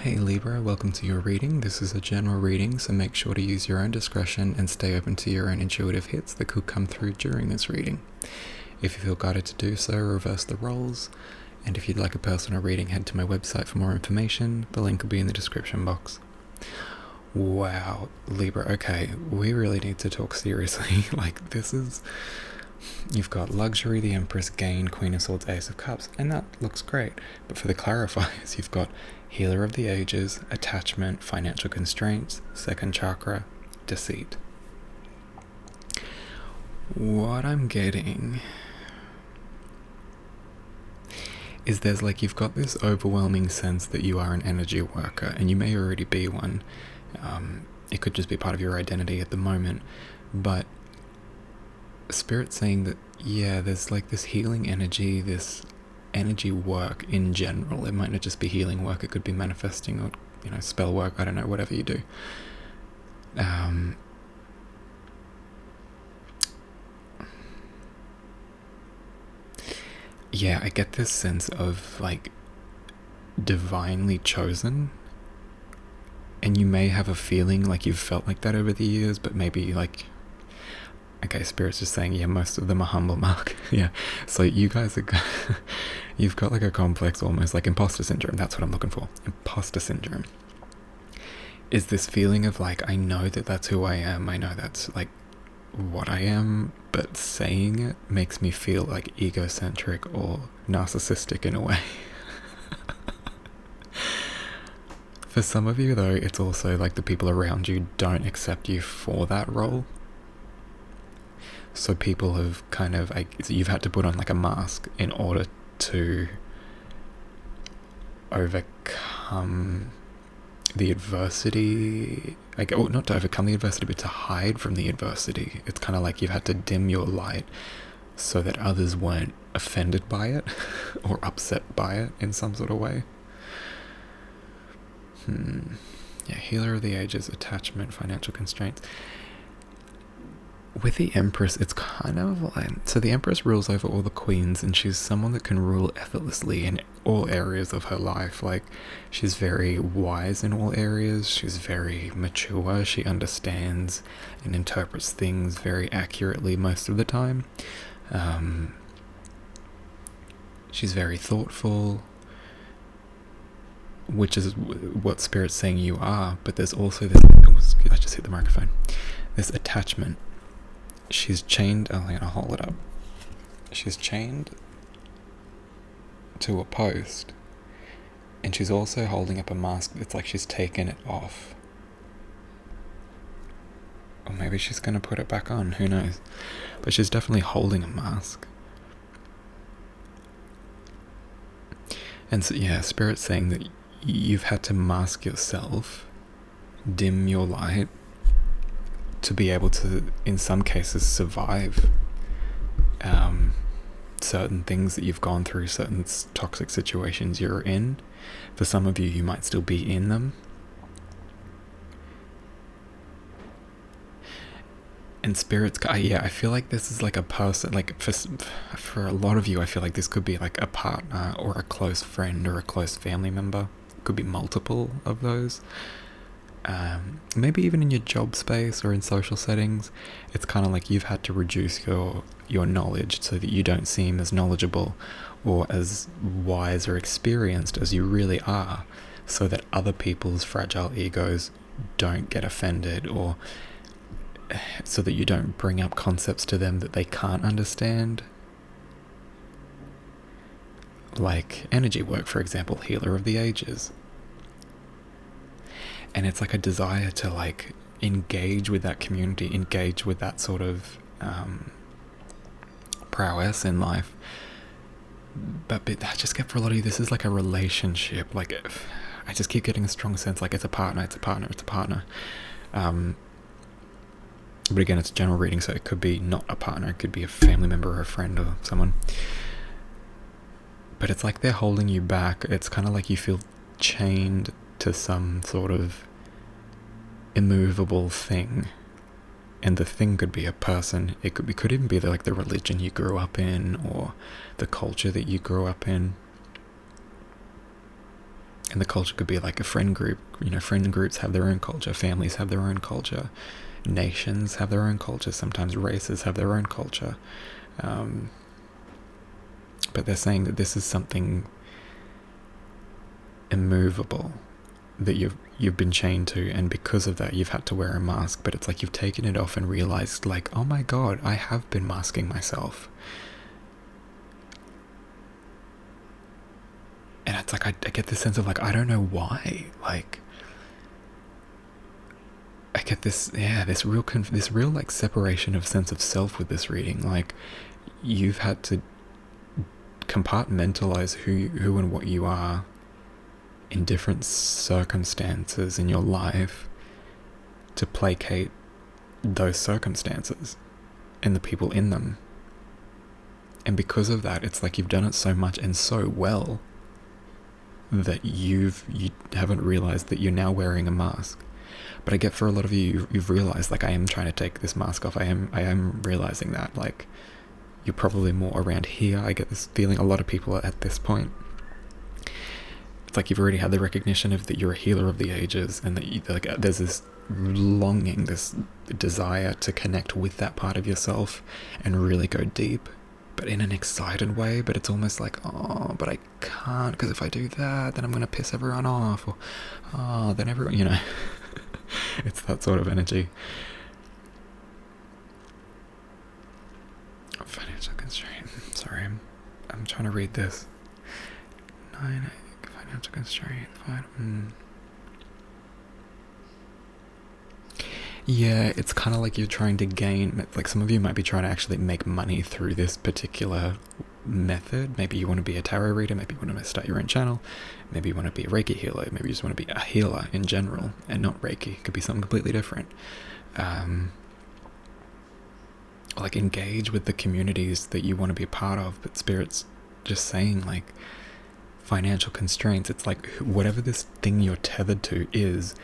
Hey Libra, welcome to your reading. This is a general reading, so make sure to use your own discretion and stay open to your own intuitive hits that could come through during this reading. If you feel guided to do so, reverse the roles. And if you'd like a personal reading, head to my website for more information. The link will be in the description box. Wow, Libra, okay, we really need to talk seriously. You've got luxury, the Empress, gain, Queen of Swords, Ace of Cups, and that looks great. But for the clarifiers, you've got healer of the ages, attachment, financial constraints, second chakra, deceit. What I'm getting is you've got this overwhelming sense that you are an energy worker, and you may already be one. It could just be part of your identity at the moment, but Spirit's saying that, yeah, there's this healing energy, this energy work in general. It might not just be healing work, it could be manifesting or, spell work, I don't know, whatever you do. Yeah, I get this sense of, divinely chosen. And you may have a feeling like you've felt like that over the years, but maybe, okay, Spirit's just saying, yeah, most of them are humble, Mark. Yeah, so you guys are, you've got a complex, almost like imposter syndrome. That's what I'm looking for. Imposter syndrome is this feeling of I know that that's who I am. I know that's what I am, but saying it makes me feel egocentric or narcissistic in a way. For some of you, though, it's also the people around you don't accept you for that role. So people have you've had to put on a mask in order to overcome the adversity. Not to overcome the adversity, but to hide from the adversity. It's you've had to dim your light so that others weren't offended by it or upset by it in some sort of way. Yeah, healer of the ages, attachment, financial constraints. With the Empress, it's so the Empress rules over all the queens, and she's someone that can rule effortlessly in all areas of her life. She's very wise in all areas, she's very mature, she understands and interprets things very accurately most of the time. She's very thoughtful, which is what Spirit's saying you are, but there's also this, I just hit the microphone, this attachment. She's chained, I'll hold it up. She's chained to a post, and she's also holding up a mask. It's she's taken it off. Or maybe she's going to put it back on, who knows. But she's definitely holding a mask. And so, yeah, Spirit's saying that you've had to mask yourself, dim your light, to be able to, in some cases, survive certain things that you've gone through, certain toxic situations you're in. For some of you, you might still be in them. And Spirit's, I feel this is a person, for a lot of you, I feel this could be a partner or a close friend or a close family member. It could be multiple of those. Maybe even in your job space or in social settings, it's you've had to reduce your knowledge so that you don't seem as knowledgeable or as wise or experienced as you really are, so that other people's fragile egos don't get offended, or so that you don't bring up concepts to them that they can't understand. Like energy work, for example, healer of the ages. And it's a desire to engage with that community, engage with that sort of prowess in life. But I just get, for a lot of you, this is a relationship. I just keep getting a strong sense it's a partner. But again, it's a general reading, so it could be not a partner, it could be a family member or a friend or someone. But it's they're holding you back. It's you feel chained to some sort of immovable thing, and the thing could be a person. It could even be the religion you grew up in, or the culture that you grew up in. And the culture could be like a friend group. Friend groups have their own culture. Families have their own culture. Nations have their own culture. Sometimes races have their own culture. But they're saying that this is something immovable that you've been chained to, and because of that you've had to wear a mask. But it's like you've taken it off and realized, like, oh my god, I have been masking myself. And it's like I get this sense of, like, I don't know why. Like, I get this real like separation of sense of self with this reading. Like, you've had to compartmentalize who and what you are in different circumstances in your life to placate those circumstances and the people in them. And because of that, it's like you've done it so much and so well that you haven't realized that you're now wearing a mask. But I get, for a lot of you've realized, like, I am trying to take this mask off. I am realizing that, like, you're probably more around here. I get this feeling a lot of people are at this point. It's like you've already had the recognition of that you're a healer of the ages, and that there's this longing, this desire to connect with that part of yourself and really go deep, but in an excited way. But it's almost like, oh, but I can't, because if I do that, then I'm going to piss everyone off, or then everyone, it's that sort of energy. Financial constraint. Sorry, I'm trying to read this. 9, financial constraint. Yeah, it's kind of like you're trying to gain, like, some of you might be trying to actually make money through this particular method. Maybe you want to be a tarot reader, maybe you want to start your own channel, maybe you want to be a Reiki healer, maybe you just want to be a healer in general and not Reiki. It could be something completely different. Like, engage with the communities that you want to be a part of. But Spirit's just saying, like, financial constraints, it's like whatever this thing you're tethered to is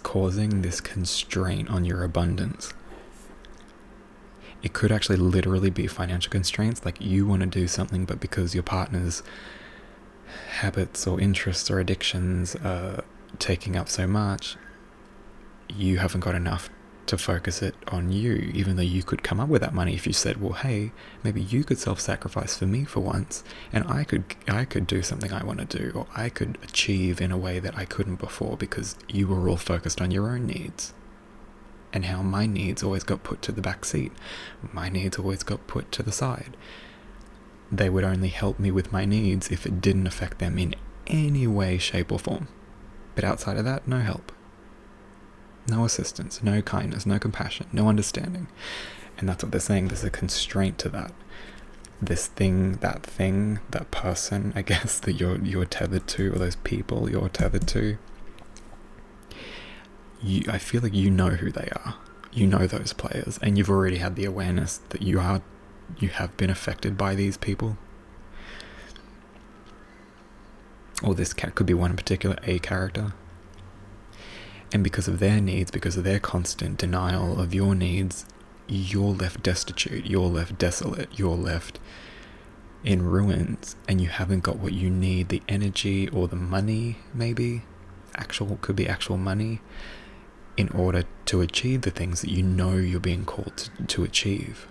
causing this constraint on your abundance. It could actually literally be financial constraints, like you want to do something, but because your partner's habits or interests or addictions are taking up so much, you haven't got enough to focus it on you, even though you could come up with that money if you said, well, hey, maybe you could self-sacrifice for me for once, and I could do something I want to do, or I could achieve in a way that I couldn't before, because you were all focused on your own needs. And how my needs always got put to the back seat. My needs always got put to the side. They would only help me with my needs if it didn't affect them in any way, shape, or form. But outside of that, no help. No assistance, no kindness, no compassion, no understanding. And that's what they're saying. There's a constraint to that. This thing, that person, I guess, that you're tethered to, or those people you're tethered to. I feel like you know who they are. You know those players, and you've already had the awareness that you have been affected by these people. Or this could be one in particular, a character. And because of their needs, because of their constant denial of your needs, you're left destitute, you're left desolate, you're left in ruins, and you haven't got what you need, the energy or the money, maybe, could be actual money, in order to achieve the things that you know you're being called to achieve.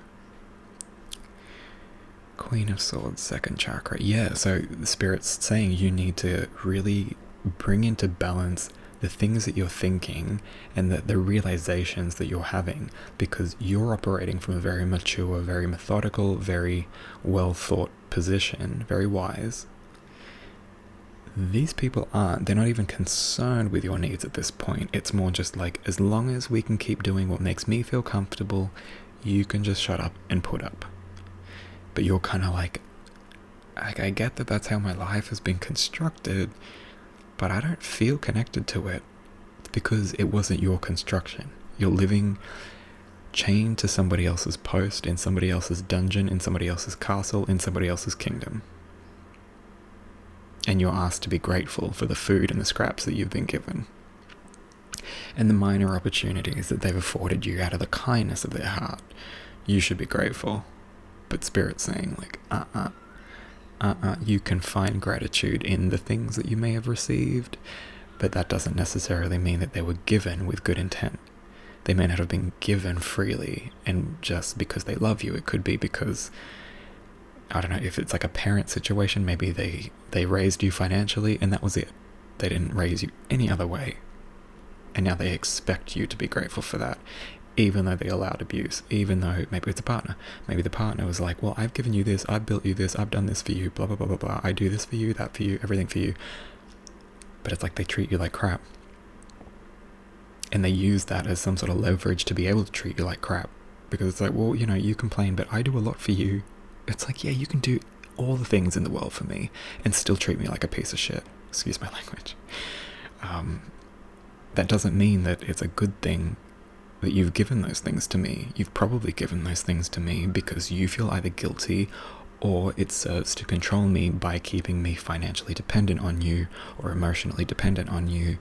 Queen of Swords, second chakra. Yeah, so the Spirit's saying you need to really bring into balance the things that you're thinking and the realizations that you're having, because you're operating from a very mature, very methodical, very well thought position, very wise. These people aren't. They're not even concerned with your needs at this point. It's more just like, as long as we can keep doing what makes me feel comfortable, you can just shut up and put up. But you're kind of like, I get that that's how my life has been constructed, but I don't feel connected to it. It's because it wasn't your construction. You're living chained to somebody else's post, in somebody else's dungeon, in somebody else's castle, in somebody else's kingdom. And you're asked to be grateful for the food and the scraps that you've been given, and the minor opportunities that they've afforded you out of the kindness of their heart. You should be grateful. But Spirit's saying, like, You can find gratitude in the things that you may have received, but that doesn't necessarily mean that they were given with good intent. They may not have been given freely and just because they love you. It could be because, I don't know, if it's like a parent situation, maybe they raised you financially and that was it. They didn't raise you any other way. And now they expect you to be grateful for that, even though they allowed abuse, even though maybe it's a partner. Maybe the partner was like, well, I've given you this, I've built you this, I've done this for you, blah, blah, blah, blah, blah. I do this for you, that for you, everything for you. But it's like they treat you like crap. And they use that as some sort of leverage to be able to treat you like crap. Because it's like, well, you complain, but I do a lot for you. It's like, yeah, you can do all the things in the world for me and still treat me like a piece of shit. Excuse my language. That doesn't mean that it's a good thing that you've given those things to me. You've probably given those things to me because you feel either guilty or it serves to control me by keeping me financially dependent on you or emotionally dependent on you.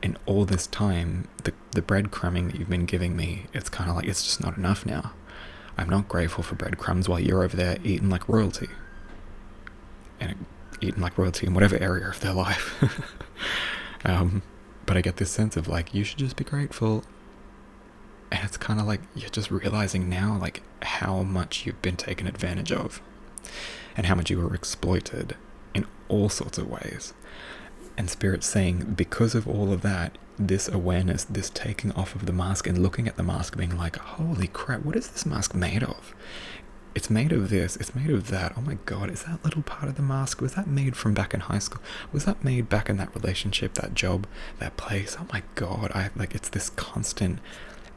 And all this time, the breadcrumbing that you've been giving me, it's kind of like, it's just not enough now. I'm not grateful for breadcrumbs while you're over there eating like royalty. And eating like royalty in whatever area of their life. But I get this sense of like, you should just be grateful. And it's kind of like, you're just realizing now like how much you've been taken advantage of. And how much you were exploited in all sorts of ways. And Spirit's saying, because of all of that, this awareness, this taking off of the mask and looking at the mask being like, holy crap, what is this mask made of? It's made of this, it's made of that. Oh my God, is that little part of the mask, was that made from back in high school? Was that made back in that relationship, that job, that place? Oh my God, it's this constant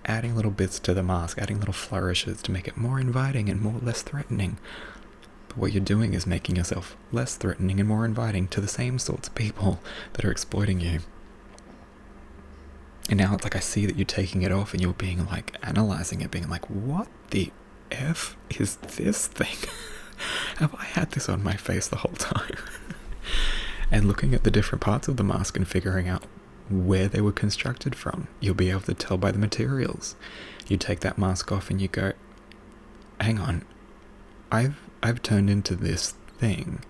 adding little bits to the mask, adding little flourishes to make it more inviting and less threatening. But what you're doing is making yourself less threatening and more inviting to the same sorts of people that are exploiting you. And now it's like I see that you're taking it off and you're being like analyzing it, being like, what the F is this thing? Have I had this on my face the whole time? And looking at the different parts of the mask and figuring out where they were constructed from. You'll be able to tell by the materials. You take that mask off and you go, hang on, I've turned into this thing,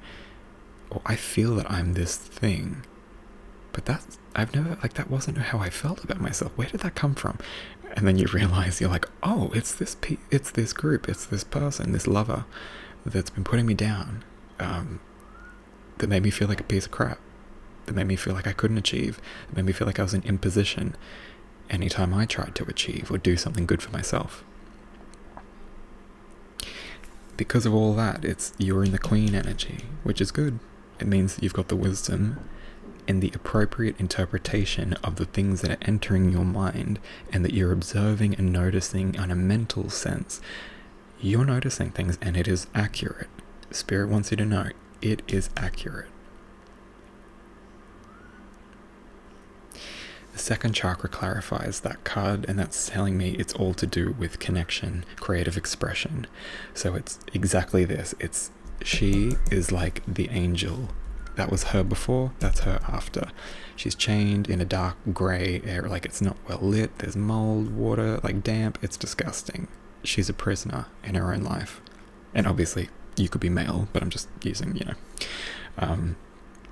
or I feel that I'm this thing, but that wasn't how I felt about myself. Where did that come from? And then you realize, you're like, oh, it's this group, it's this person, this lover that's been putting me down, that made me feel like a piece of crap, that made me feel like I couldn't achieve, that made me feel like I was an imposition anytime I tried to achieve or do something good for myself. Because of all that, you're in the Queen energy, which is good. It means that you've got the wisdom and the appropriate interpretation of the things that are entering your mind, and that you're observing and noticing on a mental sense. You're noticing things and it is accurate. Spirit wants you to know it is accurate. The second chakra clarifies that card, and that's telling me it's all to do with connection, creative expression. So it's exactly this. She is like the angel. That was her before, that's her after. She's chained in a dark grey area, like it's not well lit, there's mold, water, like damp, it's disgusting. She's a prisoner in her own life. And obviously, you could be male, but I'm just using,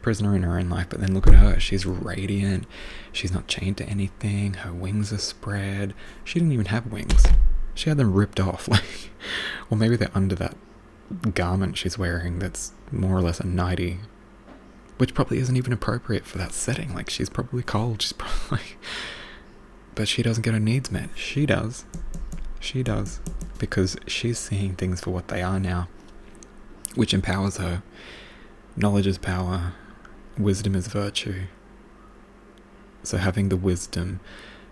prisoner in her own life. But then look at her, she's radiant, she's not chained to anything, her wings are spread. She didn't even have wings, she had them ripped off, or maybe they're under that garment she's wearing that's more or less a nightie, which probably isn't even appropriate for that setting. Like, she's probably cold, she's probably, but she doesn't get her needs met. She does, because she's seeing things for what they are now, which empowers her. Knowledge is power, wisdom is virtue. So having the wisdom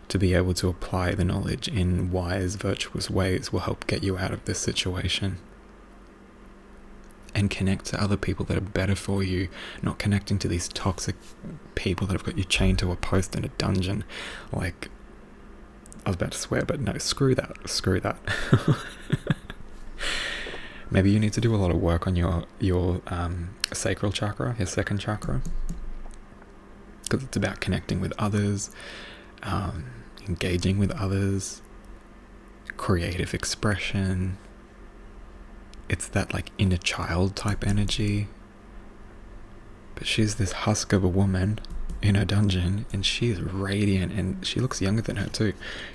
to be able to apply the knowledge in wise, virtuous ways will help get you out of this situation. And connect to other people that are better for you, not connecting to these toxic people that have got you chained to a post in a dungeon. Like, I was about to swear, but no, screw that. Maybe you need to do a lot of work on your sacral chakra, your second chakra, because it's about connecting with others, engaging with others, creative expression. it's that like inner child type energy. But she's this husk of a woman in her dungeon, and she is radiant, and she looks younger than her too.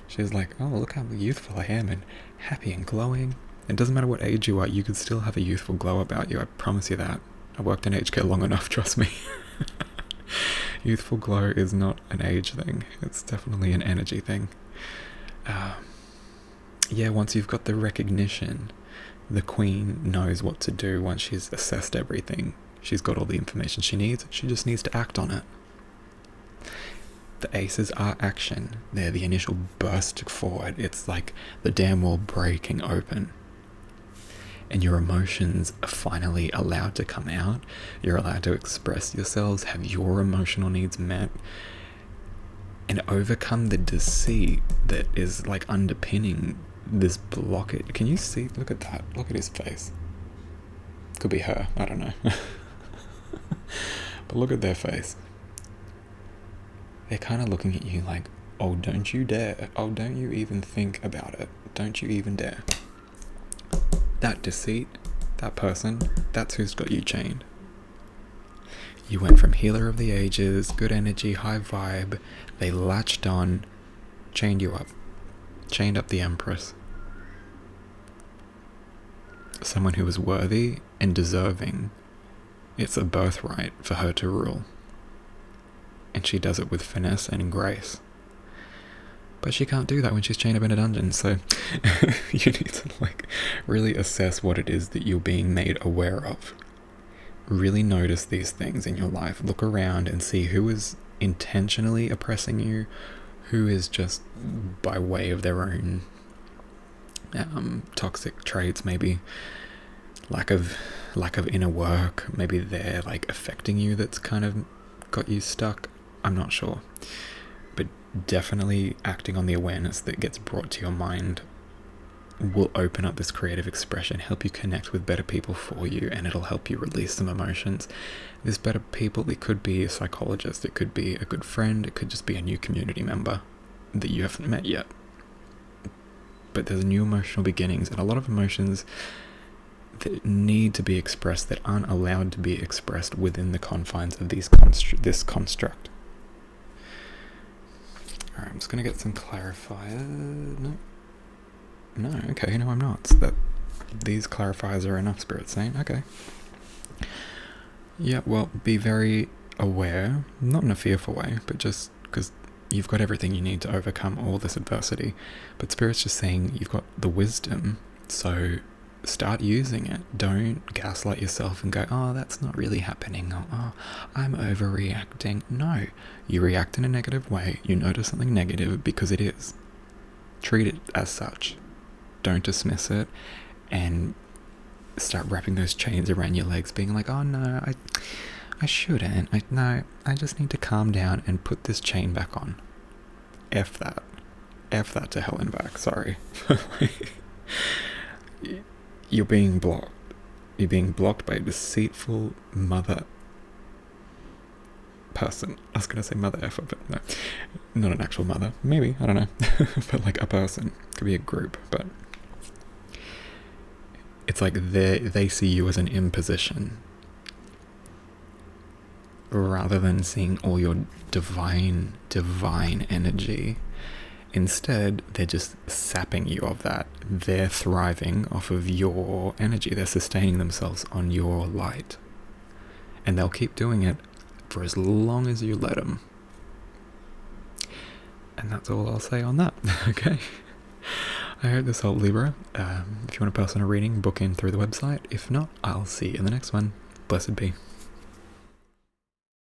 She's like, oh, look how youthful I am, and happy and glowing. It doesn't matter what age you are, you could still have a youthful glow about you, I promise you that. I worked in aged care long enough, trust me. Youthful glow is not an age thing, it's definitely an energy thing. Yeah, once you've got the recognition, the queen knows what to do once she's assessed everything. She's got all the information she needs, she just needs to act on it. The aces are action. They're the initial burst forward. It's like the dam wall breaking open. And your emotions are finally allowed to come out. You're allowed to express yourselves, have your emotional needs met, and overcome the deceit that is like underpinning this blockage. Can you see? Look at that. Look at his face. Could be her. I don't know. But look at their face. They're kind of looking at you like, oh, don't you dare. Oh, don't you even think about it. Don't you even dare. That deceit, that person, that's who's got you chained. You went from healer of the ages, good energy, high vibe. They latched on, chained you up. Chained up the Empress. Someone who is worthy and deserving. It's a birthright for her to rule. And she does it with finesse and grace. But she can't do that when she's chained up in a dungeon, so you need to like really assess what it is that you're being made aware of. Really notice these things in your life. Look around and see who is intentionally oppressing you, who is just by way of their own toxic traits, maybe lack of inner work, maybe they're like affecting you, that's kind of got you stuck. I'm not sure, but definitely acting on the awareness that gets brought to your mind will open up this creative expression, help you connect with better people for you, and it'll help you release some emotions. This better people, it could be a psychologist, it could be a good friend, it could just be a new community member that you haven't met yet. But there's new emotional beginnings, and a lot of emotions that need to be expressed that aren't allowed to be expressed within the confines of this construct. Alright, I'm just going to get some clarifiers. No, okay, no I'm not. These clarifiers are enough, Spirit saying, okay. Yeah, well, be very aware, not in a fearful way, but just because you've got everything you need to overcome all this adversity. But Spirit's just saying you've got the wisdom, so start using it. Don't gaslight yourself and go, oh, that's not really happening, or oh, I'm overreacting. No, you react in a negative way, you notice something negative because it is. Treat it as such. Don't dismiss it, and start wrapping those chains around your legs, being like, oh no, I shouldn't. I just need to calm down and put this chain back on. F that. F that to hell and back, sorry. You're being blocked. You're being blocked by a deceitful mother person. I was going to say mother effer, but no. Not an actual mother. Maybe, I don't know. But like a person. Could be a group, but it's like they see you as an imposition rather than seeing all your divine energy. Instead, they're just sapping you of that. They're thriving off of your energy. They're sustaining themselves on your light. And they'll keep doing it for as long as you let them. And that's all I'll say on that. Okay. I hope this helped, Libra. If you want a personal reading, book in through the website. If not, I'll see you in the next one. Blessed be.